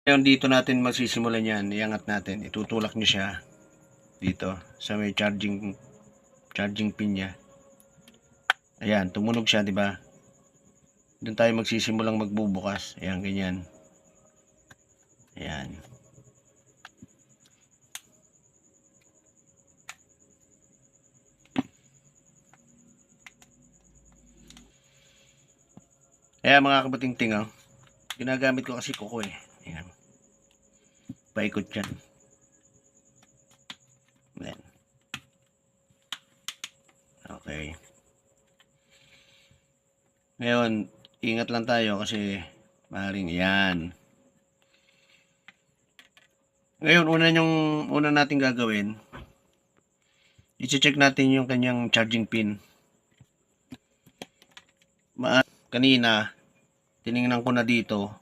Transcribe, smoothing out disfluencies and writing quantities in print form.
Ngayon dito natin magsisimulan yan. Iangat natin. Itutulak nyo siya dito sa may charging pin niya. Ayan, tumunog siya, di ba? Doon tayo magsisimulang magbubukas. Ayan, ganyan. Ayan. Ayan mga kabating-ting, oh. Ginagamit ko kasi kuko eh. Ayan. Paikot yan. Ayan. Okay. Ngayon, ingat lang tayo kasi maaaring yan. Ngayon, una natin gagawin, i-check natin yung kanyang charging pin. Kanina, tiningnan ko na dito,